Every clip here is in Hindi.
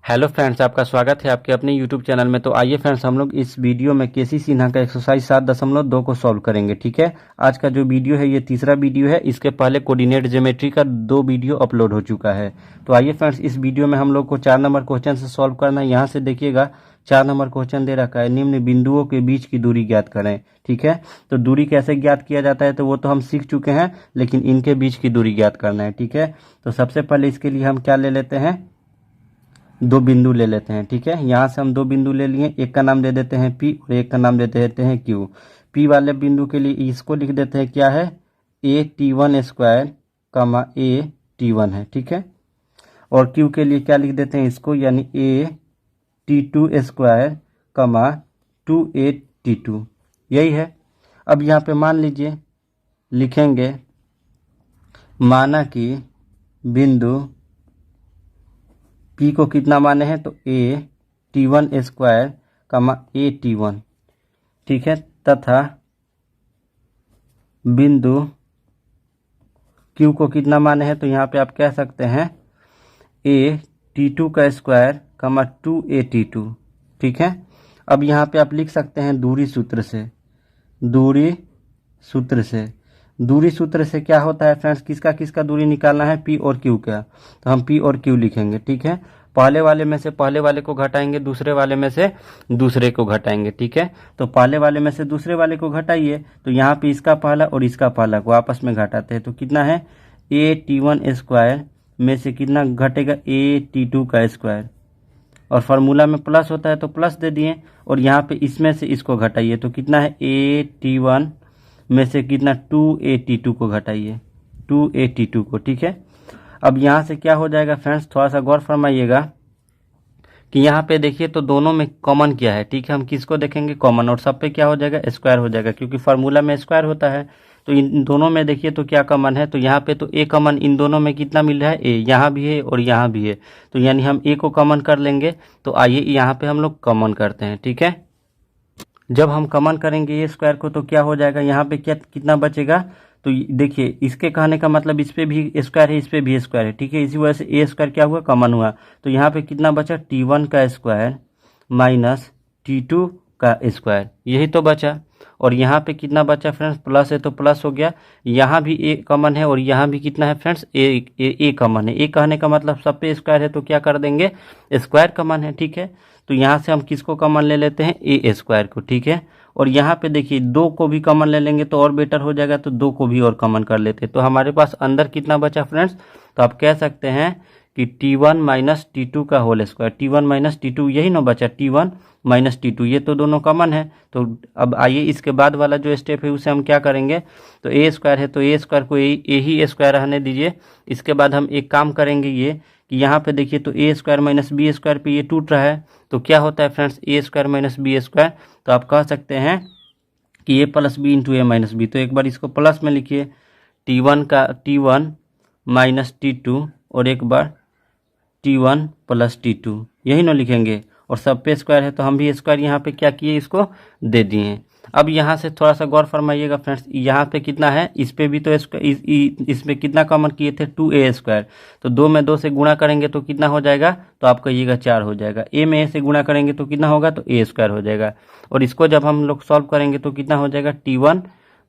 हेलो फ्रेंड्स, आपका स्वागत है आपके अपने यूट्यूब चैनल में। तो आइए फ्रेंड्स, हम लोग इस वीडियो में केसी सिन्हा का एक्सरसाइज 7.2 को सॉल्व करेंगे। ठीक है, आज का जो वीडियो है ये तीसरा वीडियो है। इसके पहले कोऑर्डिनेट ज्योमेट्री का 2 वीडियो अपलोड हो चुका है। तो आइए फ्रेंड्स, इस वीडियो में हम लोग को 4 नंबर क्वेश्चन से सॉल्व करना है। यहाँ से देखिएगा 4 नंबर क्वेश्चन दे रखा है, निम्न बिंदुओं के बीच की दूरी ज्ञात करें। ठीक है, तो दूरी कैसे ज्ञात किया जाता है तो वो तो हम सीख चुके हैं, लेकिन इनके बीच की दूरी ज्ञात करना है। ठीक है, तो सबसे पहले इसके लिए हम क्या ले लेते हैं, 2 बिंदु ले लेते हैं। ठीक है, यहाँ से हम 2 बिंदु ले लिए, एक का नाम दे देते हैं पी और एक का नाम दे देते हैं क्यू। पी वाले बिंदु के लिए इसको लिख देते हैं, क्या है, ए टी वन स्क्वायर कमा ए टी वन है। ठीक है, और क्यू के लिए क्या लिख देते हैं इसको, यानी ए टी टू स्क्वायर कमा 2a T2, यही है। अब यहाँ पे मान लीजिए लिखेंगे, माना कि बिंदु P को कितना माने हैं तो a T1 स्क्वायर कमा a T1। ठीक है, तथा बिंदु Q को कितना माने हैं तो यहाँ पे आप कह सकते हैं a T2 का स्क्वायर कमा 2a T2। ठीक है, अब यहाँ पे आप लिख सकते हैं दूरी सूत्र से। दूरी सूत्र से क्या होता है फ्रेंड्स, किसका किसका दूरी निकालना है, P और Q का। तो हम P और Q लिखेंगे। ठीक है, पहले वाले में से पहले वाले को घटाएंगे, दूसरे वाले में से दूसरे को घटाएंगे। ठीक है, तो पहले वाले में से दूसरे वाले को घटाइए, तो यहाँ पे इसका पहला और इसका पहला को आपस में घटाते हैं तो कितना है, a T1 स्क्वायर में से कितना घटेगा, a T2 का स्क्वायर, और फार्मूला में प्लस होता है तो प्लस दे दिए, और यहाँ पे इसमें से इसको घटाइए तो कितना है, a T1 में से कितना 2a T2 को घटाइए, 2a T2 को। ठीक है, अब यहाँ से क्या हो जाएगा फ्रेंड्स, थोड़ा सा गौर फरमाइएगा कि यहाँ पे देखिए तो दोनों में कॉमन क्या है। ठीक है, हम किसको देखेंगे, कॉमन, और सब पे क्या हो जाएगा, स्क्वायर हो जाएगा, क्योंकि फार्मूला में स्क्वायर होता है। तो इन दोनों में देखिए तो क्या कॉमन है, तो यहाँ पे तो ए कॉमन, इन दोनों में कितना मिल रहा है, ए, यहाँ भी है और यहाँ भी है, तो यानी हम ए को कॉमन कर लेंगे। तो आइए यहाँ पे हम लोग कॉमन करते हैं। ठीक है, जब हम कॉमन करेंगे ए स्क्वायर को तो क्या हो जाएगा, यहाँ पे क्या कितना बचेगा, तो देखिए इसके कहने का मतलब इस पे भी स्क्वायर है, इस पे भी स्क्वायर है। ठीक है, इसी वजह से ए स्क्वायर क्या हुआ, कॉमन हुआ। तो यहाँ पे कितना बचा, T1 का स्क्वायर माइनस T2 का स्क्वायर, यही तो बचा। और यहाँ पे कितना बचा फ्रेंड्स, प्लस है तो प्लस हो गया, यहाँ भी ए कॉमन है और यहाँ भी कितना है फ्रेंड्स, ए कॉमन है। ए कहने का मतलब सब पे स्क्वायर है तो क्या कर देंगे, स्क्वायर कॉमन है। ठीक है, तो यहाँ से हम किसको कॉमन ले लेते हैं, ए स्क्वायर को। ठीक है, और यहाँ पे देखिए 2 को भी कॉमन ले लेंगे तो और बेटर हो जाएगा, तो 2 को भी और कॉमन कर लेते हैं। तो हमारे पास अंदर कितना बचा फ्रेंड्स, तो आप कह सकते हैं कि T1 माइनस T2 का whole square, T1 minus T2 यही ना बचा, T1 माइनस T2, ये तो दोनों कॉमन है। तो अब आइए इसके बाद वाला जो स्टेप है उसे हम क्या करेंगे, तो ए स्क्वायर है तो ए स्क्वायर को ए ही स्क्वायर रहने दीजिए। इसके बाद हम एक काम करेंगे ये कि यहाँ पे देखिए तो ए स्क्वायर माइनस बी स्क्वायर पे ये टूट रहा है, तो क्या होता है फ्रेंड्स, ए स्क्वायर माइनस बी स्क्वायर। तो आप कह सकते हैं कि ए प्लस बी इंटू ए माइनस बी। तो एक बार इसको प्लस में लिखिए, T1 माइनस T2, और एक बार T1 प्लस T2, यही ना लिखेंगे। और सब पे स्क्वायर है तो हम भी स्क्वायर यहाँ पे क्या किए, इसको दे दिए। अब यहाँ से थोड़ा सा गौर फरमाइएगा फ्रेंड्स, यहाँ पे कितना है, इस पे भी तो इसमें कितना कॉमन किए थे, 2a स्क्वायर। तो 2 में 2 से गुणा करेंगे तो कितना हो जाएगा, तो आप कहिएगा 4 हो जाएगा। a में a से गुणा करेंगे तो कितना होगा, तो a स्क्वायर हो जाएगा। और इसको जब हम लोग सॉल्व करेंगे तो कितना हो जाएगा, T1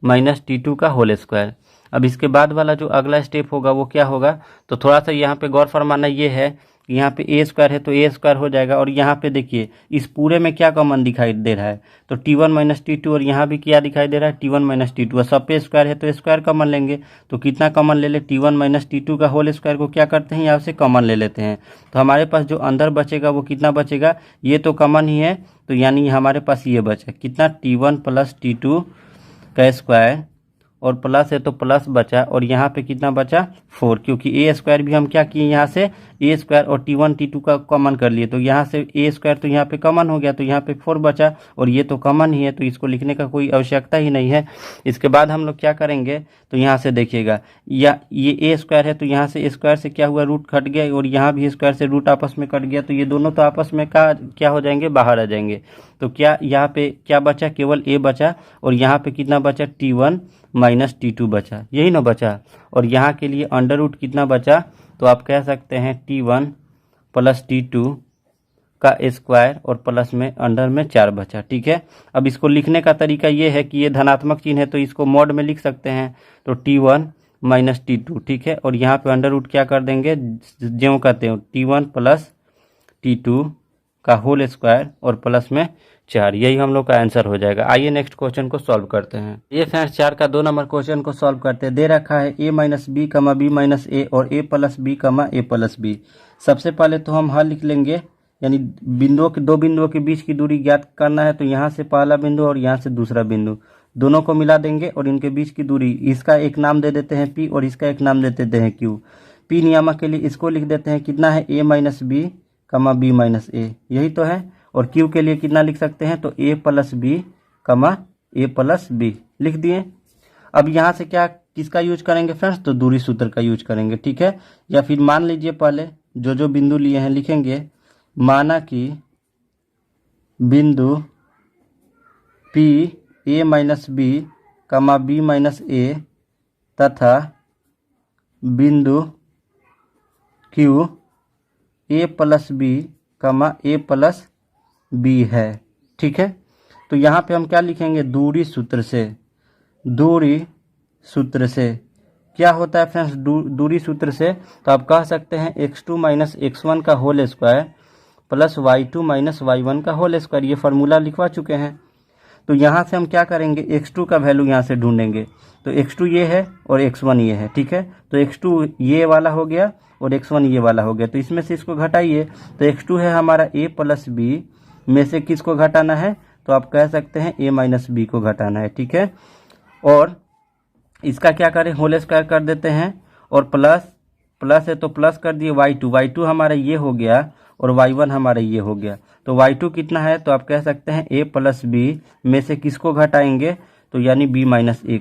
माइनस T2 का होल स्क्वायर। अब इसके बाद वाला जो अगला स्टेप होगा वो क्या होगा, तो थोड़ा सा यहाँ पे गौर फरमाना ये है, यहाँ पे ए स्क्वायर है तो ए स्क्वायर हो जाएगा, और यहाँ पे देखिए इस पूरे में क्या कॉमन दिखाई दे रहा है, तो T1 माइनस T2, और यहाँ भी क्या दिखाई दे रहा है, T1 माइनस T2, सब पे स्क्वायर है तो स्क्वायर कॉमन लेंगे। तो कितना कॉमन ले ले, T1 माइनस T2 का होल स्क्वायर को क्या करते हैं, यहाँ से कॉमन ले लेते हैं। तो हमारे पास जो अंदर बचेगा वो कितना बचेगा, ये तो कॉमन ही है, तो यानी हमारे पास ये बचा कितना, T1 प्लस T2 का स्क्वायर, और प्लस है तो प्लस बचा, और यहाँ पे कितना बचा, 4, क्योंकि ए स्क्वायर भी हम क्या किए, यहाँ से ए स्क्वायर और T1 T2 का कॉमन कर लिए, तो यहाँ से ए स्क्वायर तो यहाँ पे कॉमन हो गया, तो यहाँ पे 4 बचा, और ये तो कॉमन ही है तो इसको लिखने का कोई आवश्यकता ही नहीं है। इसके बाद हम लोग क्या करेंगे, तो यहाँ से देखिएगा, या ये ए स्क्वायर है तो यहाँ से स्क्वायर से क्या हुआ, रूट कट गया, और यहाँ भी स्क्वायर से रूट आपस में कट गया, तो ये दोनों तो आपस में क्या हो जाएंगे, बाहर आ जाएंगे। तो क्या यहाँ पे क्या बचा, केवल ए बचा, और यहाँ पे कितना बचा, T1 माइनस T2 बचा, यही ना बचा। और यहाँ के लिए अंडर रूट कितना बचा, तो आप कह सकते हैं T1 प्लस T2 का स्क्वायर और प्लस में अंडर में 4 बचा। ठीक है, अब इसको लिखने का तरीका ये है कि ये धनात्मक चिन्ह है तो इसको मॉड में लिख सकते हैं, तो T1 माइनस T2। ठीक है, और यहाँ पे अंडर रूट क्या कर देंगे, ज्यों कहते हैं T1 प्लस T2 का होल स्क्वायर और प्लस में 4। यही हम लोग का आंसर हो जाएगा। आइए नेक्स्ट क्वेश्चन को सॉल्व करते हैं। ये फ्रेंड्स 4 का 2 नंबर क्वेश्चन को सॉल्व करते हैं। दे रखा है a minus b comma b minus a और a प्लस बी कमा ए प्लस बी। सबसे पहले तो हम हल लिख लेंगे, यानी बिंदुओं के दो बिंदुओं के बीच की दूरी ज्ञात करना है। तो यहाँ से पहला बिंदु और यहाँ से दूसरा बिंदु, दोनों को मिला देंगे और इनके बीच की दूरी, इसका एक नाम दे देते हैं P और इसका एक नाम दे देते हैं Q। P नियामक के लिए इसको लिख देते हैं, कितना है a minus b comma b minus a, यही तो है। और Q के लिए कितना लिख सकते हैं, तो a प्लस बी कमा ए प्लस बी लिख दिए। अब यहाँ से क्या किसका यूज करेंगे फ्रेंड्स, तो दूरी सूत्र का यूज करेंगे। ठीक है, या फिर मान लीजिए पहले जो बिंदु लिए हैं लिखेंगे, माना कि बिंदु P a minus b comma b minus a तथा बिंदु Q a प्लस बी कमा ए प्लस बी है। ठीक है, तो यहाँ पे हम क्या लिखेंगे, दूरी सूत्र से। दूरी सूत्र से क्या होता है फ्रेंड्स, दूरी सूत्र से तो आप कह सकते हैं x2 माइनस x1 का whole square plus y2 minus y1 का होल स्क्वायर। ये फार्मूला लिखवा चुके हैं। तो यहाँ से हम क्या करेंगे, x2 का वैल्यू यहाँ से ढूंढेंगे। तो x2 ये है और x1 ये है। ठीक है, तो x2 ये वाला हो गया और x1 ये वाला हो गया, तो इसमें से इसको घटाइए। तो x2 है हमारा a प्लस बी में से किसको घटाना है, तो आप कह सकते हैं a माइनस बी को घटाना है। ठीक है, और इसका क्या करें, होल स्क्वायर कर देते हैं और प्लस है तो प्लस कर दिए y2 हमारा ये हो गया और y1 हमारा ये हो गया। तो y2 कितना है, तो आप कह सकते हैं a प्लस बी में से किसको घटाएंगे, तो यानी b माइनस ए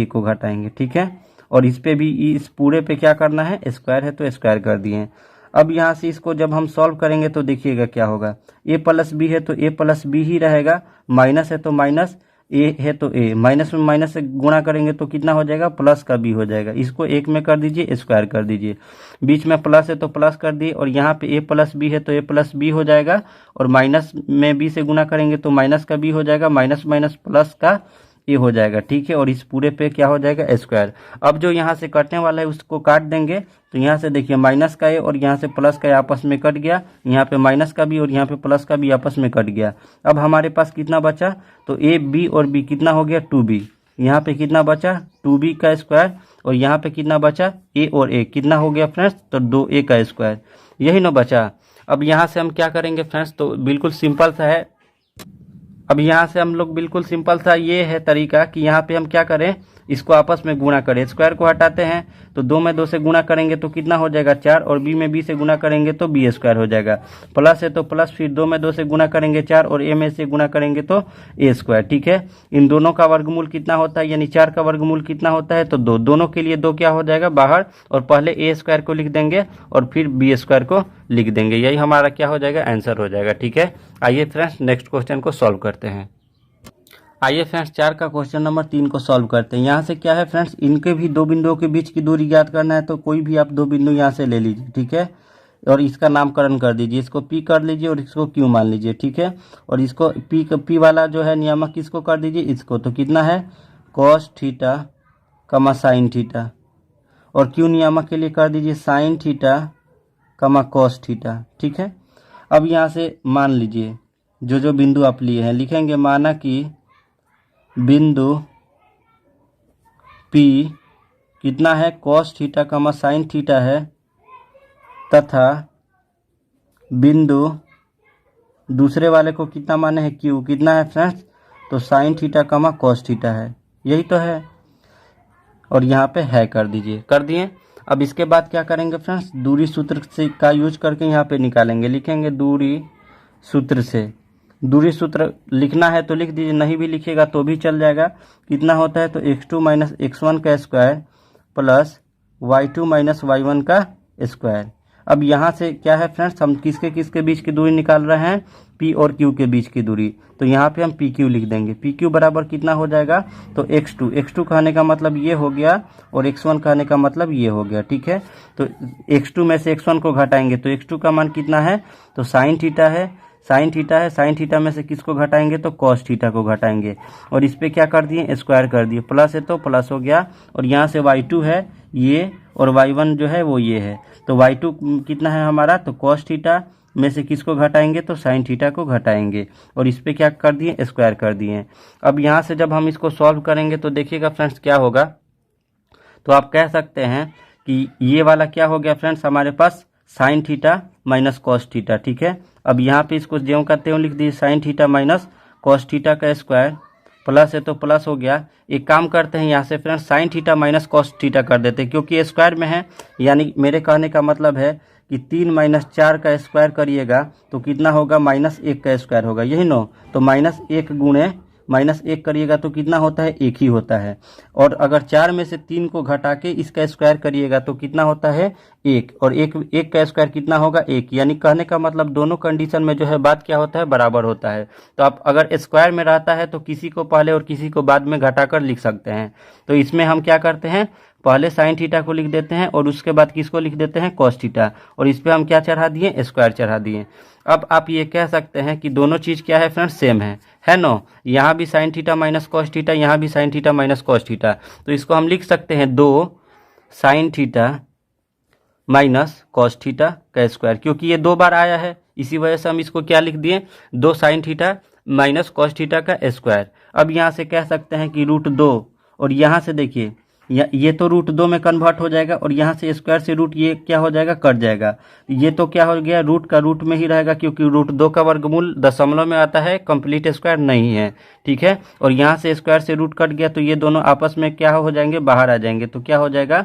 को घटाएंगे। ठीक है, और इस पे भी, इस पूरे पे क्या करना है, स्क्वायर है तो स्क्वायर कर दिए। अब यहाँ से इसको जब हम सॉल्व करेंगे तो देखिएगा क्या होगा, a प्लस बी है तो a प्लस बी ही रहेगा, माइनस है तो माइनस, ए है तो ए, माइनस में माइनस से गुणा करेंगे तो कितना हो जाएगा, प्लस का बी हो जाएगा। इसको एक में कर दीजिए, स्क्वायर कर दीजिए, बीच में प्लस है तो प्लस कर दिए, और यहाँ पे ए प्लस बी है तो ए प्लस बी हो जाएगा, और माइनस में बी से गुणा करेंगे तो माइनस का बी हो जाएगा, माइनस माइनस प्लस का ए हो जाएगा। ठीक है, और इस पूरे पे क्या हो जाएगा, स्क्वायर। अब जो यहाँ से कटने वाला है उसको काट देंगे। तो यहाँ से देखिए माइनस का ए और यहाँ से प्लस का ए आपस में कट गया, यहाँ पे माइनस का बी और यहाँ पे प्लस का बी आपस में कट गया। अब हमारे पास कितना बचा, तो ए बी और बी कितना हो गया, 2b। यहाँ पे कितना बचा, 2b का स्क्वायर, और यहाँ पे कितना बचा, ए और ए कितना हो गया फ्रेंड्स, तो 2a का स्क्वायर, यही ना बचा। अब यहाँ से हम क्या करेंगे फ्रेंड्स, तो बिल्कुल सिंपल सा है। अब यहाँ से हम लोग बिल्कुल सिंपल सा ये है तरीका कि यहाँ पे हम क्या करें, इसको आपस में गुणा करें। स्क्वायर को हटाते हैं तो 2 में 2 से गुणा करेंगे तो कितना हो जाएगा, 4, और b में b से गुणा करेंगे तो b स्क्वायर हो जाएगा। प्लस है तो प्लस, फिर 2 में 2 से गुणा करेंगे 4 और a में से गुणा करेंगे तो a स्क्वायर। ठीक है, इन दोनों का वर्गमूल कितना होता है, यानी 4 का वर्गमूल कितना होता है, तो 2। दोनों के लिए 2 क्या हो जाएगा बाहर, और पहले a स्क्वायर को लिख देंगे और फिर b स्क्वायर को लिख देंगे। यही हमारा क्या हो जाएगा, आंसर हो जाएगा। ठीक है, आइए फ्रेंड्स नेक्स्ट क्वेश्चन को सॉल्व करते हैं। आइए फ्रेंड्स 4 का क्वेश्चन नंबर 3 को सॉल्व करते हैं। यहाँ से क्या है फ्रेंड्स, इनके भी दो बिंदुओं के बीच की दूरी ज्ञात करना है। तो कोई भी आप दो बिंदु यहाँ से ले लीजिए। ठीक है, और इसका नामकरण कर दीजिए, इसको P कर लीजिए और इसको Q मान लीजिए। ठीक है, और इसको P वाला जो है नियामक किसको कर दीजिए, इसको। तो कितना है, cos थीटा कमा साइन थीटा, और Q नियामक के लिए कर दीजिए साइन थीटा कमा cos थीटा। ठीक है, अब यहाँ से मान लीजिए जो बिंदु आप लिए हैं लिखेंगे, माना कि बिंदु P कितना है, cos थीटा कमा साइन थीटा है, तथा बिंदु दूसरे वाले को कितना माने हैं, Q कितना है फ्रेंड्स, तो साइन थीटा कमा cos थीटा है, यही तो है। और यहाँ पे है कर दीजिए, कर दिए। अब इसके बाद क्या करेंगे फ्रेंड्स, दूरी सूत्र से का यूज करके यहाँ पे निकालेंगे। लिखेंगे दूरी सूत्र से, दूरी सूत्र लिखना है तो लिख दीजिए, नहीं भी लिखिएगा तो भी चल जाएगा। कितना होता है, तो x2 माइनस x1 का square plus y2 minus y1 का स्क्वायर। अब यहाँ से क्या है फ्रेंड्स, हम किसके किसके बीच की दूरी निकाल रहे हैं, पी और क्यू के बीच की दूरी। तो यहाँ पे हम पी क्यू लिख देंगे। पी क्यू बराबर कितना हो जाएगा, तो x2 कहने का मतलब ये हो गया और x1 कहने का मतलब ये हो गया। ठीक है, तो x2 में से x1 को घटाएंगे तो x2 का मान कितना है, तो साइन थीटा है। साइन थीटा में से किसको घटाएंगे, तो कॉस थीटा को घटाएंगे और इस पे क्या कर दिए, स्क्वायर कर दिए। प्लस है तो प्लस हो गया और यहाँ से y2 है ये और y1 जो है वो ये है। तो y2 कितना है हमारा, तो कॉस थीटा में से किसको घटाएंगे, तो साइन थीटा को घटाएंगे और इस पे क्या कर दिए, स्क्वायर कर दिए। अब यहाँ से जब हम इसको सॉल्व करेंगे तो देखिएगा फ्रेंड्स क्या होगा, तो आप कह सकते हैं कि ये वाला क्या हो गया फ्रेंड्स, हमारे पास sine theta minus cos theta. ठीक है, अब यहाँ पे इसको ज्यों का त्यों लिख दिए, sign theta minus cos theta का स्क्वायर, प्लस है तो प्लस हो गया। एक काम करते हैं यहाँ से friends, sign theta minus cos theta कर देते हैं क्योंकि ये स्क्वायर में है, यानी मेरे कहने का मतलब है कि 3 माइनस 4 का स्क्वायर करिएगा तो कितना होगा, -1 का स्क्वायर होगा, यही नो। तो -1 गुणे -1 करिएगा तो कितना होता है, 1 ही होता है। और अगर 4 में से 3 को घटा के इसका स्क्वायर करिएगा तो कितना होता है, 1, और 1 का स्क्वायर कितना होगा, 1। यानी कहने का मतलब दोनों कंडीशन में जो है बात क्या होता है, बराबर होता है। तो आप अगर स्क्वायर में रहता है तो किसी को पहले और किसी को बाद में घटाकर लिख सकते हैं। तो इसमें हम क्या करते हैं, पहले साइन थीटा को लिख देते हैं और उसके बाद किसको लिख देते हैं, कॉस थीटा, और इस पे हम क्या चढ़ा दिए, स्क्वायर चढ़ा दिए। अब आप ये कह सकते हैं कि दोनों चीज़ क्या है फ्रेंड्स, सेम है नो। यहाँ भी sign theta minus cos theta, यहाँ भी sign theta minus cos theta. तो इसको हम लिख सकते हैं 2 sign theta minus cos theta का स्क्वायर, क्योंकि ये 2 बार आया है, इसी वजह से हम इसको क्या लिख दिए, 2 sign theta minus cos theta का स्क्वायर। अब यहाँ से कह सकते हैं कि √2, और यहाँ से देखिए ये तो √2 में कन्वर्ट हो जाएगा और यहाँ से स्क्वायर से रूट ये क्या हो जाएगा, कट जाएगा। ये तो क्या हो गया, रूट का रूट में ही रहेगा क्योंकि √2 का वर्गमूल दशमलव में आता है, कंप्लीट स्क्वायर नहीं है। ठीक है, और यहाँ से स्क्वायर से रूट कट गया तो ये दोनों आपस में क्या हो जाएंगे, बाहर आ जाएंगे। तो क्या हो जाएगा,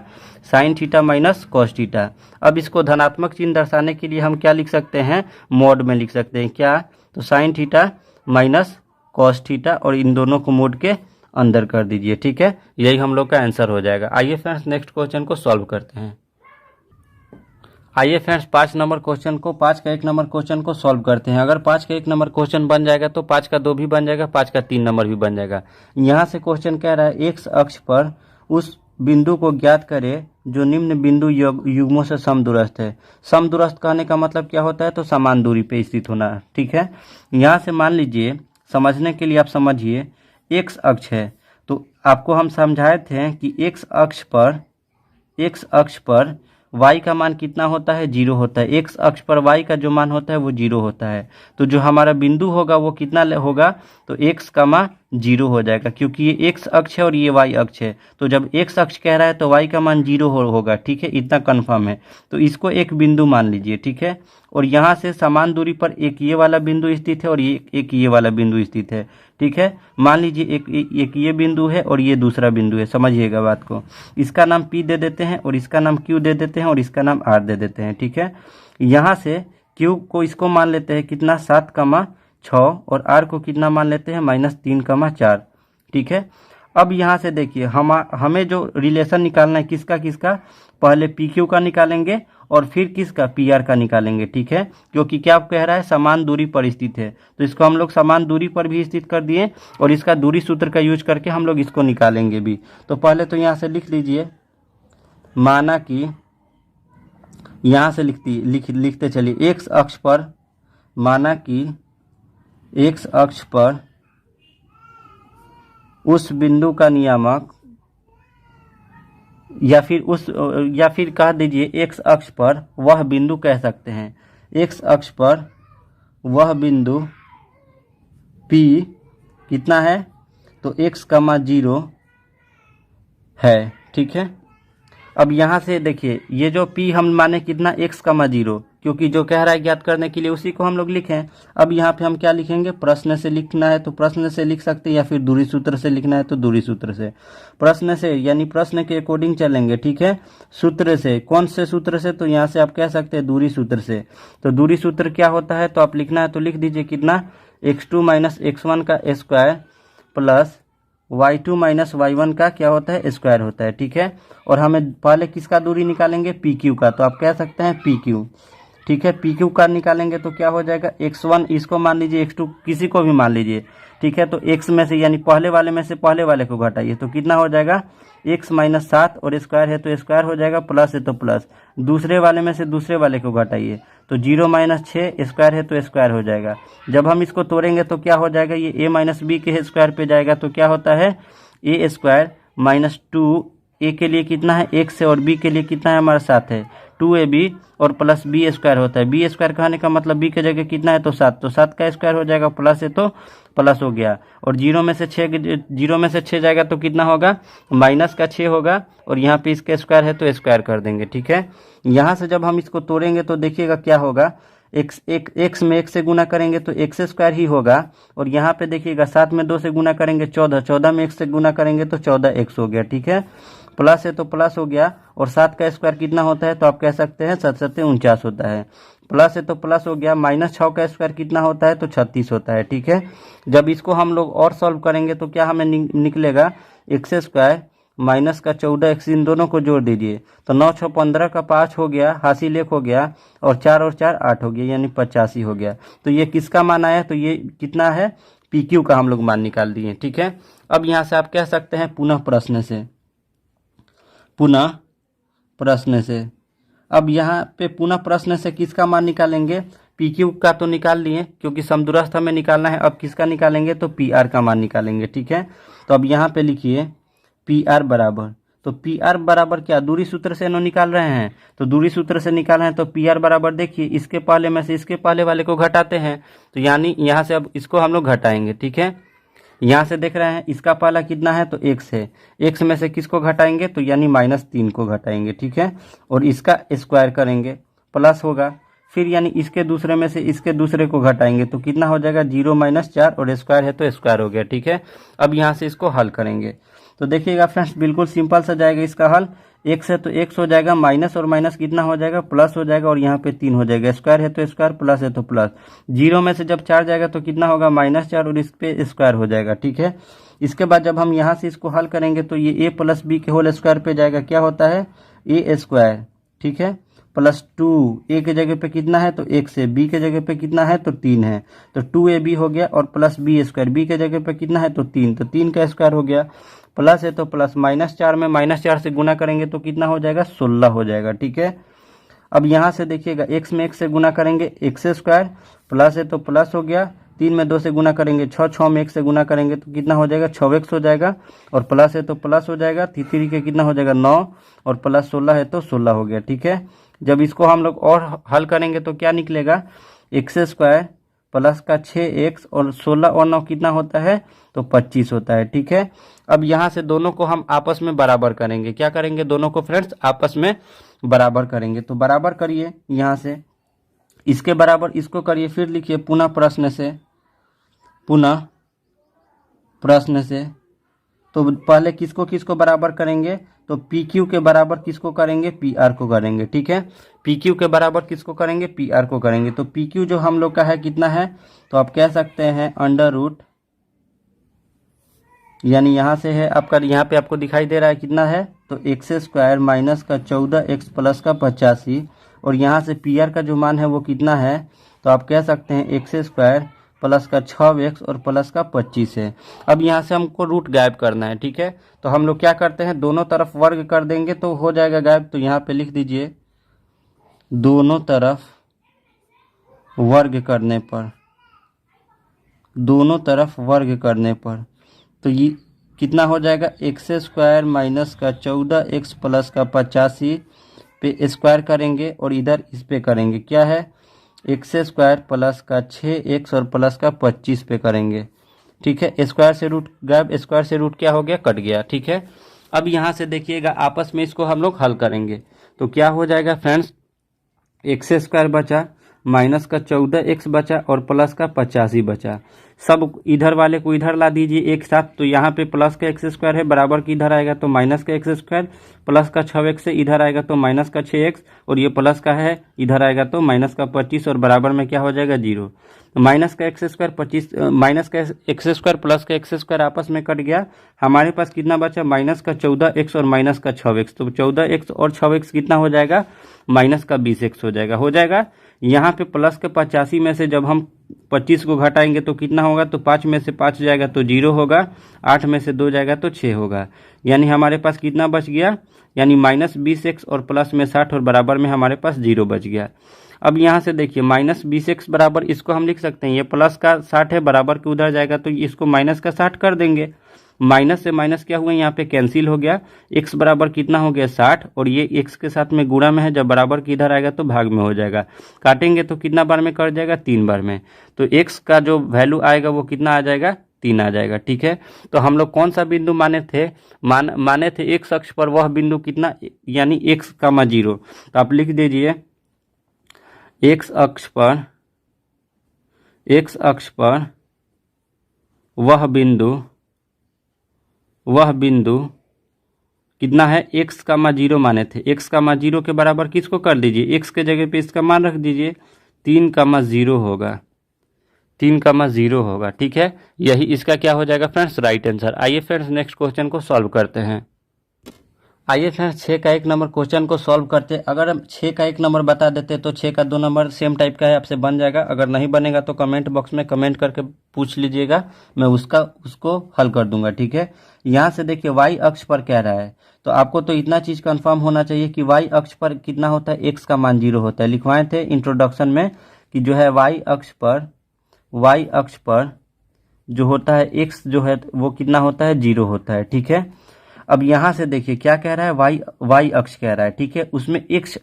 sign theta minus cos theta. अब इसको धनात्मक चिन्ह दर्शाने के लिए हम क्या लिख सकते हैं, मोड में लिख सकते हैं। क्या, तो sign theta minus cos theta और इन दोनों को मोड के अंदर कर दीजिए। ठीक है, यही हम लोग का आंसर हो जाएगा। आइए फ्रेंड्स नेक्स्ट क्वेश्चन को सॉल्व करते हैं। आइए फ्रेंड्स 5 नंबर क्वेश्चन को, 5 का 1 नंबर क्वेश्चन को सॉल्व करते हैं। अगर 5 का 1 नंबर क्वेश्चन बन जाएगा तो 5 का 2 भी बन जाएगा, 5 का 3 नंबर भी बन जाएगा। यहाँ से क्वेश्चन कह रहा है, एक्स अक्ष पर उस बिंदु को ज्ञात करें जो निम्न बिंदु युग्मों से समदूरस्थ है। समदूरस्थ कहने का मतलब क्या होता है, तो समान दूरी पे स्थित होना। ठीक है, यहाँ से मान लीजिए, समझने के लिए आप समझिए, एक्स अक्ष है तो आपको हम समझाए थे कि एक्स अक्ष पर y का मान कितना होता है, 0 होता है। एक्स अक्ष पर y का जो मान होता है वो 0 होता है। तो जो हमारा बिंदु होगा वो कितना होगा, तो x का मान 0 हो जाएगा क्योंकि ये x अक्ष है और ये y अक्ष है। तो जब x अक्ष कह रहा है तो y का मान 0 होगा। ठीक है, इतना कंफर्म है। तो इसको एक बिंदु मान लीजिए। ठीक है, और यहाँ से समान दूरी पर एक ये वाला बिंदु स्थित है और एक ये वाला बिंदु स्थित है। ठीक है, मान लीजिए एक ये बिंदु है और ये दूसरा बिंदु है, समझिएगा बात को। इसका नाम P दे देते हैं और इसका नाम Q दे देते हैं और इसका नाम R दे देते हैं। ठीक है, यहाँ से Q को इसको मान लेते हैं कितना, 7,6 और R को कितना मान लेते हैं, -3,4। ठीक है, अब यहाँ से देखिए हमें जो रिलेशन निकालना है किसका किसका, पहले PQ का निकालेंगे और फिर किसका, PR का निकालेंगे। ठीक है, क्योंकि क्या कह रहा है, समान दूरी पर स्थित है, तो इसको हम लोग समान दूरी पर भी स्थित कर दिए और इसका दूरी सूत्र का यूज करके हम लोग इसको निकालेंगे भी। तो पहले तो यहाँ से लिख लीजिए, माना कि यहाँ से लिखते चलिए, एक्स अक्ष पर, माना कि एक्स अक्ष पर उस बिंदु का नियामक, या फिर कह दीजिए एक्स अक्ष पर वह बिंदु कह सकते हैं। एक्स अक्ष पर वह बिंदु P कितना है, तो x, 0 है। ठीक है, अब यहाँ से देखिए ये जो P हम माने कितना, x, 0, क्योंकि जो कह रहा है ज्ञात करने के लिए उसी को हम लोग लिखें। अब यहाँ पे हम क्या लिखेंगे, प्रश्न से लिखना है तो प्रश्न से लिख सकते हैं, या फिर दूरी सूत्र से लिखना है तो दूरी सूत्र से। प्रश्न से यानी प्रश्न के अकॉर्डिंग चलेंगे। ठीक है, सूत्र से, कौन से सूत्र से, तो यहाँ से आप कह सकते हैं दूरी सूत्र से। तो दूरी सूत्र क्या होता है, तो आप लिखना है तो लिख दीजिए कितना, x2 - x1 का square plus y2 minus y1 का क्या होता है, स्क्वायर होता है। ठीक है, और हमें पहले किसका दूरी निकालेंगे, पी क्यू का, तो आप कह सकते हैं पी क्यू। ठीक है, पी क्यू का निकालेंगे तो क्या हो जाएगा, x1 इसको मान लीजिए, x2 किसी को भी मान लीजिए। ठीक है, तो x में से यानी पहले वाले में से पहले वाले को घटाइए तो कितना हो जाएगा, x माइनस 7, और स्क्वायर है तो स्क्वायर हो जाएगा, प्लस है तो प्लस। दूसरे वाले में से दूसरे वाले को घटाइए तो 0 माइनस 6, स्क्वायर है तो स्क्वायर हो जाएगा। जब हम इसको तोड़ेंगे तो क्या हो जाएगा, ये a माइनस बी के स्क्वायर पे जाएगा तो क्या होता है, ए स्क्वायर माइनस 2, ए के लिए कितना है x है और b के लिए कितना है हमारा 7 है, 2ab और प्लस बी स्क्वायर होता है। बी स्क्वायर कहने का मतलब बी के जगह कितना है तो 7, तो 7 का स्क्वायर हो जाएगा, प्लस है तो प्लस हो गया, और 0 में से 6 जाएगा तो कितना होगा, माइनस का 6 होगा, और यहाँ पे इसका स्क्वायर है तो स्क्वायर कर देंगे। ठीक है, यहाँ से जब हम इसको तोड़ेंगे तो देखिएगा क्या होगा, x में 1 से गुना करेंगे तो x स्क्वायर ही होगा, और यहाँ पे देखिएगा 7 में 2 से गुना करेंगे 14, 14 में 1 से गुना करेंगे तो 14x हो गया। ठीक है, प्लस है तो प्लस हो गया, और 7 का स्क्वायर कितना होता है तो आप कह सकते हैं 7 7 49 होता है, प्लस है तो प्लस हो गया, माइनस 6 का स्क्वायर कितना होता है तो 36 होता है। ठीक है, जब इसको हम लोग और सॉल्व करेंगे तो क्या हमें निकलेगा, एक्स स्क्वायर माइनस का 14x, इन दोनों को जोड़ दीजिए तो 9 6 15 का 5 हो गया, हासिल 1 हो गया, और 4 और 4 8 हो गया, यानी 85 हो गया। तो ये किसका मान आया, तो ये कितना है, पी क्यू का हम लोग मान निकाल दिए। ठीक है, अब यहाँ से आप कह सकते हैं पुनः प्रश्न से, अब यहाँ पे पुनः प्रश्न से किसका मान निकालेंगे, पी क्यू का तो निकाल लिए, क्योंकि समदूरस्थ हमें निकालना है। अब किसका निकालेंगे, तो पी आर का मान निकालेंगे। ठीक है, तो अब यहाँ पे लिखिए पी आर बराबर, तो पी आर बराबर क्या, दूरी सूत्र से नो निकाल रहे हैं, तो दूरी सूत्र से निकाल रहे हैं तो पी आर बराबर देखिए, इसके पहले में से इसके पहले वाले को घटाते हैं, तो यानी यहाँ से अब इसको हम लोग घटाएंगे। ठीक है, यहाँ से देख रहे हैं इसका पहला कितना है तो x है, x में से किसको घटाएंगे तो यानी -3 को घटाएंगे। ठीक है, और इसका स्क्वायर करेंगे, प्लस होगा, फिर यानी इसके दूसरे में से इसके दूसरे को घटाएंगे तो कितना हो जाएगा, 0 - 4, और स्क्वायर है तो स्क्वायर हो गया। ठीक है, अब यहाँ से इसको हल करेंगे तो देखिएगा फ्रेंड्स, बिल्कुल सिंपल सा जाएगा इसका हल, x है तो x हो जाएगा, माइनस और माइनस कितना हो जाएगा, प्लस हो जाएगा, और यहाँ पे 3 हो जाएगा, स्क्वायर है तो स्क्वायर, प्लस है तो प्लस, 0 में से जब 4 जाएगा तो कितना होगा, -4, और इस पे स्क्वायर हो जाएगा। ठीक है, इसके बाद जब हम यहाँ से इसको हल करेंगे तो ये a प्लस बी के होल स्क्वायर पे जाएगा, क्या होता है a स्क्वायर। ठीक है, प्लस 2, ए के जगह पे कितना है तो 1 है, बी के जगह पे कितना है तो 3 है, तो 2ab हो गया, और प्लस बी स्क्वायर, बी के जगह पे कितना है तो 3, तो 3 का स्क्वायर हो गया, प्लस है तो प्लस, -4 में -4 से गुना करेंगे तो कितना हो जाएगा, 16 हो जाएगा। ठीक है, अब यहाँ से देखिएगा x में 1 से गुना करेंगे x स्क्वायर, प्लस है तो प्लस हो गया, 3 में 2 से गुना करेंगे 6, 6 में 1 से गुना करेंगे तो कितना हो जाएगा, 6x हो जाएगा, और प्लस है तो प्लस हो जाएगा, 3 के कितना हो जाएगा 9, और प्लस 16 है तो 16 हो गया। ठीक है, जब इसको हम लोग और हल करेंगे तो क्या निकलेगा, x स्क्वायर प्लस का 6x, और 16 और 9 कितना होता है तो 25 होता है। ठीक है, अब यहाँ से दोनों को हम आपस में बराबर करेंगे, क्या करेंगे, दोनों को फ्रेंड्स आपस में बराबर करेंगे, तो बराबर करिए, यहाँ से इसके बराबर इसको करिए, फिर लिखिए पुनः प्रश्न से, तो पहले किसको किसको बराबर करेंगे, तो पी क्यू के बराबर किसको करेंगे, पी आर को करेंगे। ठीक है, पी क्यू के बराबर किसको करेंगे, पी आर को करेंगे, तो पी क्यू जो हम लोग का है कितना है, तो आप कह सकते हैं अंडर रूट, यानी यहाँ से है आपका, यहाँ पे आपको दिखाई दे रहा है कितना है तो एक्स स्क्वायर माइनस का 14x प्लस का 85, और यहाँ से पी आर का जो मान है वो कितना है, तो आप कह सकते हैं एक्स स्क्वायर प्लस का 6x और प्लस का 25 है। अब यहाँ से हमको रूट गायब करना है। ठीक है, तो हम लोग क्या करते हैं, दोनों तरफ वर्ग कर देंगे तो हो जाएगा गायब, तो यहाँ पे लिख दीजिए दोनों तरफ वर्ग करने पर, तो ये कितना हो जाएगा, एक्स स्क्वायर माइनस का 14x प्लस का 85 पे स्क्वायर करेंगे, और इधर इस पे करेंगे, क्या है एक्स स्क्वायर प्लस का 6x और प्लस का 25 पे करेंगे। ठीक है, स्क्वायर से रूट गायब, स्क्वायर से रूट क्या हो गया, कट गया। ठीक है, अब यहाँ से देखिएगा आपस में इसको हम लोग हल करेंगे तो क्या हो जाएगा फ्रेंड्स, एक्स स्क्वायर बचा, माइनस का 14x बचा, और प्लस का 85 बचा, सब इधर वाले को इधर ला दीजिए एक साथ, तो यहाँ पे प्लस का एक्स स्क्वायर है, बराबर की इधर आएगा तो माइनस का एक्स स्क्वायर, प्लस का 6x से इधर आएगा तो माइनस का 6x, और ये प्लस का है इधर आएगा तो माइनस का 25, और बराबर में क्या हो जाएगा 0। तो माइनस का एक्स स्क्वायर 25, माइनस का एक्स स्क्वायर प्लस का एक्स स्क्वायर आपस में कट गया, हमारे पास कितना बचा, माइनस का 14x और माइनस का 6x, तो 14x और 6x कितना हो जाएगा, माइनस का 20x हो जाएगा। यहाँ पे प्लस के 85 में से जब हम 25 को घटाएंगे तो कितना होगा, तो 5 में से 5 जाएगा तो 0 होगा, 8 में से 2 जाएगा तो 6 होगा, यानी हमारे पास कितना बच गया, यानी माइनस 20x और प्लस में 60 और बराबर में हमारे पास 0 बच गया। अब यहाँ से देखिए माइनस 20x बराबर, इसको हम लिख सकते हैं, ये प्लस का 60 है, बराबर के उधर जाएगा तो इसको माइनस का 60 कर देंगे, माइनस से माइनस क्या हुआ, यहाँ पे कैंसिल हो गया, x बराबर कितना हो गया 60, और ये x के साथ में गुणा में है, जब बराबर की इधर आएगा तो भाग में हो जाएगा, काटेंगे तो कितना बार में कट जाएगा, 3 बार में, तो x का जो वैल्यू आएगा वो कितना आ जाएगा, 3 आ जाएगा। ठीक है, तो हम लोग कौन सा बिंदु माने थे, माने थे x अक्ष पर वह बिंदु कितना, यानी x, 0, तो आप लिख दीजिए x अक्ष पर वह बिंदु कितना है, x, 0 माने थे, x, 0 के बराबर किसको कर दीजिए, x के जगह पे इसका मान रख दीजिए, 3, 0 होगा, 3, 0 होगा। ठीक है, यही इसका क्या हो जाएगा फ्रेंड्स, राइट आंसर। आइए फ्रेंड्स नेक्स्ट क्वेश्चन को सॉल्व करते हैं। आइए फ्रेंड्स 6 का 1 नंबर क्वेश्चन को सॉल्व करते हैं। अगर हम 6 का 1 नंबर बता देते तो 6 का 2 नंबर सेम टाइप का है, आपसे बन जाएगा, अगर नहीं बनेगा तो कमेंट बॉक्स में कमेंट करके पूछ लीजिएगा, मैं उसको हल कर दूंगा। ठीक है, यहाँ से देखिए y अक्ष पर कह रहा है, तो आपको तो इतना चीज कंफर्म होना चाहिए कि y अक्ष पर कितना होता है, x का मान 0 होता है। लिखवाए थे इंट्रोडक्शन में कि जो है y अक्ष पर जो होता है x जो है वो कितना होता है, 0 होता है। ठीक है, अब यहाँ से देखिए क्या कह रहा है, y अक्ष कह रहा है। ठीक है, उसमें x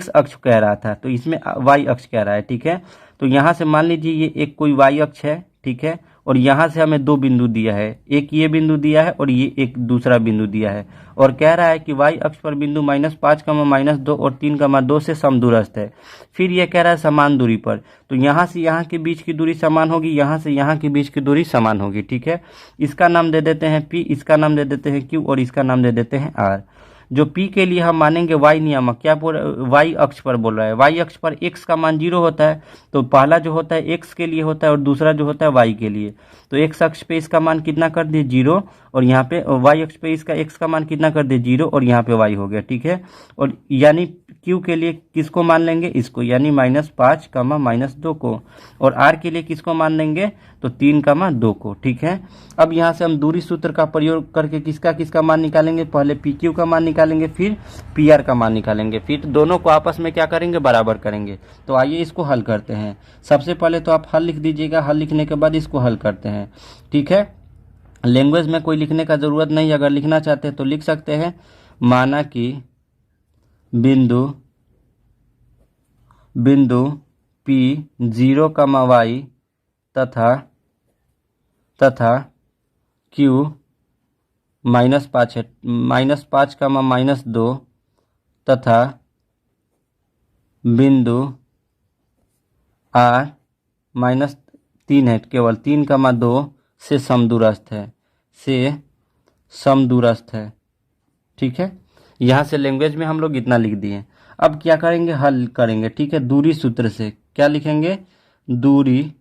अक्ष कह रहा था, तो इसमें y अक्ष कह रहा है। ठीक है, तो यहाँ से मान लीजिए ये एक कोई y अक्ष है। ठीक है, और यहाँ से हमें 2 बिंदु दिया है, एक ये बिंदु दिया है और ये एक दूसरा बिंदु दिया है, और कह रहा है कि y अक्ष पर बिंदु -5, -2 और 3, 2 से समदूरस्थ है। फिर ये कह रहा है समान दूरी पर, तो यहाँ से यहाँ के बीच की दूरी समान होगी, यहाँ से यहाँ के बीच की दूरी समान होगी। ठीक है, इसका नाम दे देते हैं p, इसका नाम दे देते हैं q और इसका नाम दे देते हैं r। जो p के लिए हम मानेंगे y नियामक, क्या बोल, y अक्ष पर बोल रहा है, y अक्ष पर x का मान 0 होता है, तो पहला जो होता है x के लिए होता है और दूसरा जो होता है y के लिए, तो x अक्ष पे इसका मान कितना कर दिए 0, और यहाँ पे y अक्ष पे इसका x का मान कितना कर दिए 0, और यहाँ पे y हो गया। ठीक है, और यानी q के लिए किसको मान लेंगे, इसको, यानी -5, -2 को, और r के लिए किसको मान लेंगे, तो 3, 2 को। ठीक है, अब यहाँ से हम दूरी सूत्र का प्रयोग करके किसका मान निकालेंगे, पहले PQ का मान निकालेंगे, फिर PR का मान निकालेंगे, फिर दोनों को आपस में क्या करेंगे, बराबर करेंगे। तो आइए इसको हल करते हैं। सबसे पहले तो आप हल लिख दीजिएगा, हल लिखने के बाद इसको हल करते हैं। ठीक है, लैंग्वेज में कोई लिखने का ज़रूरत नहीं, अगर लिखना चाहते हैं तो लिख सकते हैं, माना कि बिंदु P 0, y तथा Q -5 है, -5, -2 तथा बिंदु R -3 है, केवल 3, 2 से समदूरस्थ है। ठीक है, यहाँ से लैंग्वेज में हम लोग इतना लिख दिए। अब क्या करेंगे, हल करेंगे। ठीक है, दूरी सूत्र से क्या लिखेंगे, दूरी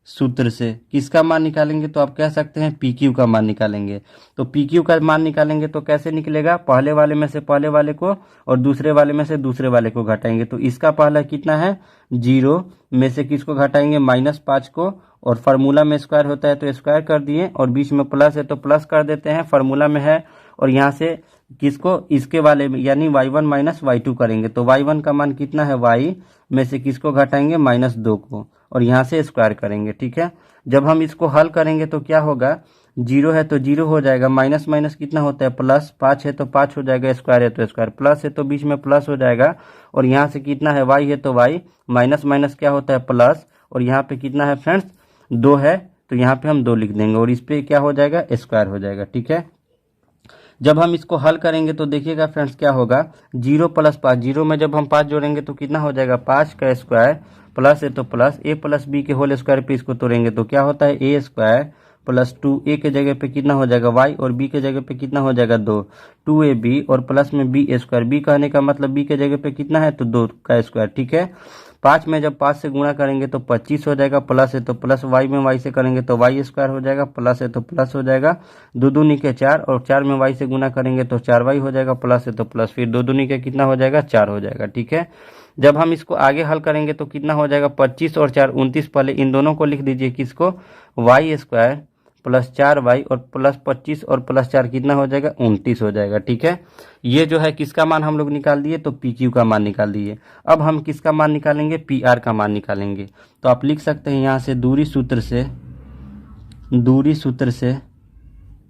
सूत्र से किसका मान निकालेंगे, तो आप कह सकते हैं PQ का मान निकालेंगे। तो PQ का मान निकालेंगे तो कैसे निकलेगा, पहले वाले में से पहले वाले को और दूसरे वाले में से दूसरे वाले को घटाएंगे, तो इसका पहला कितना है 0 में से किसको घटाएंगे, -5 को, और फार्मूला में स्क्वायर होता है तो स्क्वायर कर दिए, और बीच में प्लस है तो प्लस कर देते हैं, फार्मूला में है, और यहाँ से किसको, इसके वाले में, यानी y1 - y2 करेंगे, तो y1 का मान कितना है, y में से किसको घटाएंगे, -2 को, और यहाँ से स्क्वायर करेंगे। ठीक है, जब हम इसको हल करेंगे तो क्या होगा, 0 है तो 0 हो जाएगा, माइनस माइनस कितना होता है प्लस, 5 है तो 5 हो जाएगा, स्क्वायर है तो स्क्वायर, प्लस है तो बीच में प्लस हो जाएगा, और यहाँ से कितना है y है तो y, माइनस माइनस क्या होता है प्लस, और यहाँ पे कितना है फ्रेंड्स 2 है, तो यहाँ पे हम 2 लिख देंगे, और इस पे क्या हो जाएगा, स्क्वायर हो जाएगा। ठीक है, जब हम इसको हल करेंगे तो देखिएगा फ्रेंड्स क्या होगा, 0 + 5, 0 में जब हम 5 जोड़ेंगे तो कितना हो जाएगा, 5 का स्क्वायर प्लस है तो प्लस ए प्लस बी के होल स्क्वायर पे इसको तोड़ेंगे तो क्या होता है ए स्क्वायर प्लस 2 ए के जगह पे कितना हो जाएगा वाई और बी के जगह पे कितना हो जाएगा 2, 2ab और प्लस में बी स्क्वायर, बी कहने का मतलब बी के जगह पे कितना है तो 2 का स्क्वायर। ठीक है, 5 में जब 5 से गुणा करेंगे तो 25 हो जाएगा, प्लस है तो प्लस वाई में वाई से करेंगे तो वाई स्क्वायर हो जाएगा, प्लस है तो प्लस हो जाएगा 2 दूनी के 4 और 4 में वाई से गुणा करेंगे तो 4y हो जाएगा, प्लस है तो प्लस फिर 2 दूनी के कितना हो जाएगा 4 हो जाएगा। ठीक है, जब हम इसको आगे हल करेंगे तो कितना हो जाएगा 25 और 4 29, पहले इन दोनों को लिख दीजिए किसको वाई स्क्वायर प्लस 4y और प्लस 25 और प्लस 4 कितना हो जाएगा 29 हो जाएगा। ठीक है, ये जो है किसका मान हम लोग निकाल दिए तो पी क्यू का मान निकाल दिए। अब हम किसका मान निकालेंगे पी आर का मान निकालेंगे। तो आप लिख सकते हैं यहाँ से दूरी सूत्र से,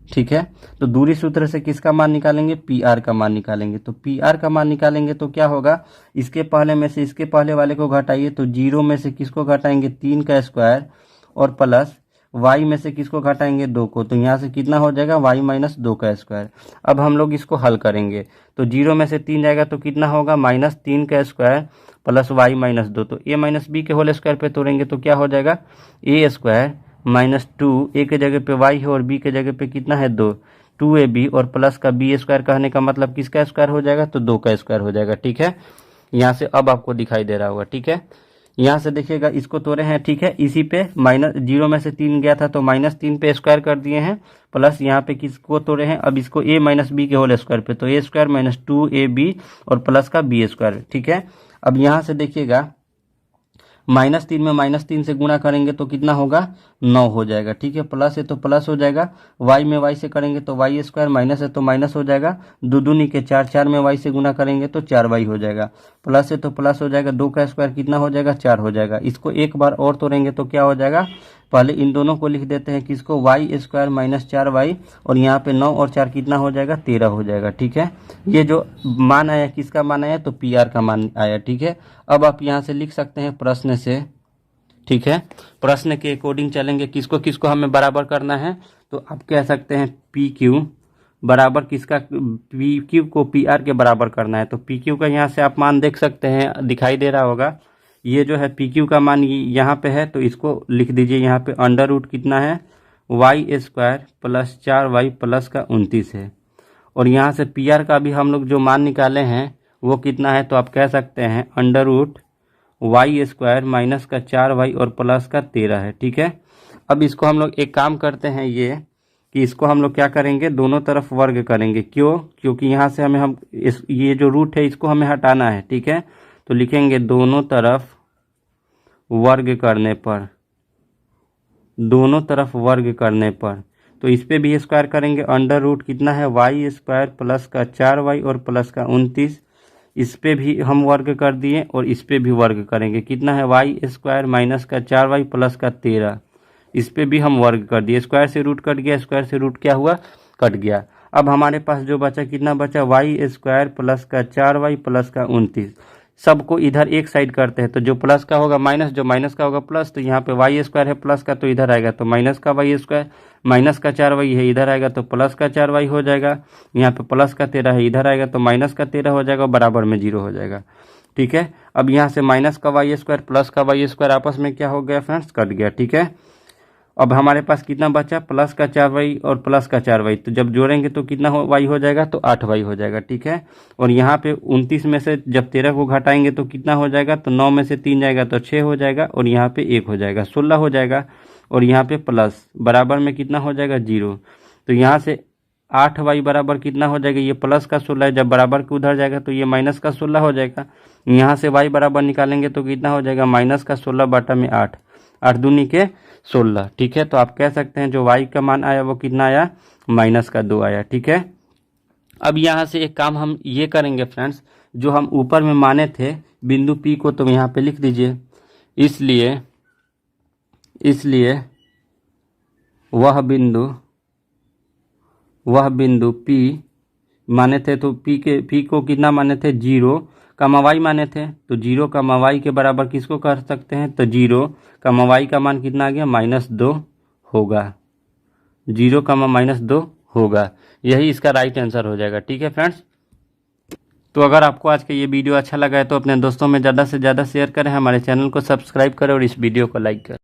ठीक है, तो दूरी सूत्र से किसका मान निकालेंगे पी आर का मान निकालेंगे। तो पी आर का मान निकालेंगे तो क्या होगा, इसके पहले में से इसके पहले वाले को घटाइए तो 0 में से किसको घटाएंगे 3 का स्क्वायर और प्लस y में से किसको घटाएंगे 2 को, तो यहाँ से कितना हो जाएगा y माइनस 2 का स्क्वायर। अब हम लोग इसको हल करेंगे तो 0 में से 3 जाएगा तो कितना होगा -3 का स्क्वायर प्लस y माइनस 2, तो a माइनस बी के होल स्क्वायर पे तोड़ेंगे तो क्या हो जाएगा a स्क्वायर माइनस 2, a के जगह पे y है और b के जगह पे कितना है 2, 2ab और प्लस का b स्क्वायर कहने का मतलब किसका स्क्वायर हो जाएगा तो 2 का स्क्वायर हो जाएगा। ठीक है, यहाँ से अब आपको दिखाई दे रहा होगा। ठीक है, यहाँ से देखिएगा इसको तोड़े हैं। ठीक है, इसी पे -0 में से 3 गया था तो -3 पे स्क्वायर कर दिए हैं, प्लस यहाँ पे किसको तोड़े हैं अब इसको a माइनस बी के होल स्क्वायर पे, तो a स्क्वायर माइनस 2ab और प्लस का b स्क्वायर। ठीक है, अब यहाँ से देखिएगा -3 में -3 से गुणा करेंगे तो कितना होगा 9 हो जाएगा। ठीक है, प्लस है तो प्लस हो जाएगा, y में y से करेंगे तो y स्क्वायर, माइनस है तो माइनस हो जाएगा, 2 दूनी के 4, 4 में y से गुणा करेंगे तो 4y हो जाएगा, प्लस है तो प्लस हो जाएगा, 2 का स्क्वायर कितना हो जाएगा 4 हो जाएगा। इसको एक बार और तोड़ेंगे तो क्या हो जाएगा, पहले इन दोनों को लिख देते हैं किसको y स्क्वायर माइनस 4y और यहाँ पे 9 और 4 कितना हो जाएगा 13 हो जाएगा। ठीक है, ये जो मान आया किसका मान आया तो पी आर का मान आया। ठीक है, अब आप यहाँ से लिख सकते हैं प्रश्न से। ठीक है, प्रश्न के अकॉर्डिंग चलेंगे, किसको किसको हमें बराबर करना है, तो आप कह सकते हैं पी क्यू बराबर किसका, पी क्यू को पी आर के बराबर करना है। तो पी क्यू का यहाँ से आप मान देख सकते हैं, दिखाई दे रहा होगा, ये जो है पी क्यू का मान यहाँ पे है तो इसको लिख दीजिए यहाँ पे अंडर रूट कितना है Y square plus 4y plus का 29 है, और यहाँ से पी आर का भी हम लोग जो मान निकाले हैं वो कितना है, तो आप कह सकते हैं under root y square minus का 4y और प्लस का 13 है। ठीक है, अब इसको हम लोग एक काम करते हैं ये कि इसको हम लोग क्या करेंगे दोनों तरफ वर्ग करेंगे, क्यों, क्योंकि यहाँ से हमें ये जो रूट है इसको हमें हटाना है। ठीक है, तो लिखेंगे दोनों तरफ वर्ग करने पर, दोनों तरफ वर्ग करने पर, तो इस पे भी स्क्वायर करेंगे, अंडर रूट कितना है वाई स्क्वायर प्लस का 4y और प्लस का 29, इस पे भी हम वर्ग कर दिए और इस पे भी वर्ग करेंगे, कितना है वाई स्क्वायर माइनस का 4y प्लस का 13, इस पे भी हम वर्ग कर दिए, स्क्वायर से रूट कट गया, स्क्वायर से रूट क्या हुआ कट गया। अब हमारे पास जो बचा कितना बचा वाई स्क्वायर प्लस का 4y प्लस का 29, सबको इधर एक साइड करते हैं तो जो प्लस का होगा माइनस, जो माइनस का होगा प्लस, तो यहाँ पे वाई स्क्वायर है प्लस का तो इधर आएगा तो माइनस का वाई स्क्वायर, माइनस का 4y है इधर आएगा तो प्लस का 4y हो जाएगा, यहाँ पे प्लस का 13 है इधर आएगा तो माइनस का 13 हो जाएगा, बराबर में 0 हो जाएगा। ठीक है, अब यहाँ से माइनस का वाई स्क्वायर प्लस का वाई स्क्वायर आपस में क्या हो गया फ्रेंड्स कट गया। ठीक है, अब हमारे पास कितना बचा प्लस का 4y और प्लस का 4y, तो जब जोड़ेंगे तो कितना y हो जाएगा तो 8y हो जाएगा। ठीक है, और यहाँ पे 29 में से जब 13 को घटाएंगे तो कितना हो जाएगा, तो 9 में से 3 जाएगा तो 6 हो जाएगा और यहाँ पे 1 हो जाएगा 16 हो जाएगा, और यहाँ पे प्लस बराबर में कितना हो जाएगा 0, तो यहाँ से 8y बराबर कितना हो जाएगा, ये प्लस का 16 है, जब बराबर के उधर जाएगा तो ये माइनस का 16 हो जाएगा, यहाँ से y बराबर निकालेंगे तो कितना हो जाएगा माइनस का 16 बटा में 8, 8 दूनी के 16। ठीक है, तो आप कह सकते हैं जो y का मान आया वो कितना आया माइनस का 2 आया। ठीक है, अब यहाँ से एक काम हम ये करेंगे फ्रेंड्स, जो हम ऊपर में माने थे बिंदु P को तो यहाँ पे लिख दीजिए, इसलिए वह बिंदु P माने थे, तो P को कितना माने थे 0 कमा y माने थे, तो 0 कमा y के बराबर किसको कर सकते हैं, तो 0 कमा y का मान कितना आ गया -2 होगा, 0 कमा -2 होगा, यही इसका राइट आंसर हो जाएगा। ठीक है फ्रेंड्स, तो अगर आपको आज का ये वीडियो अच्छा लगा है तो अपने दोस्तों में ज़्यादा से ज़्यादा शेयर करें, हमारे चैनल को सब्सक्राइब करें और इस वीडियो को लाइक करें।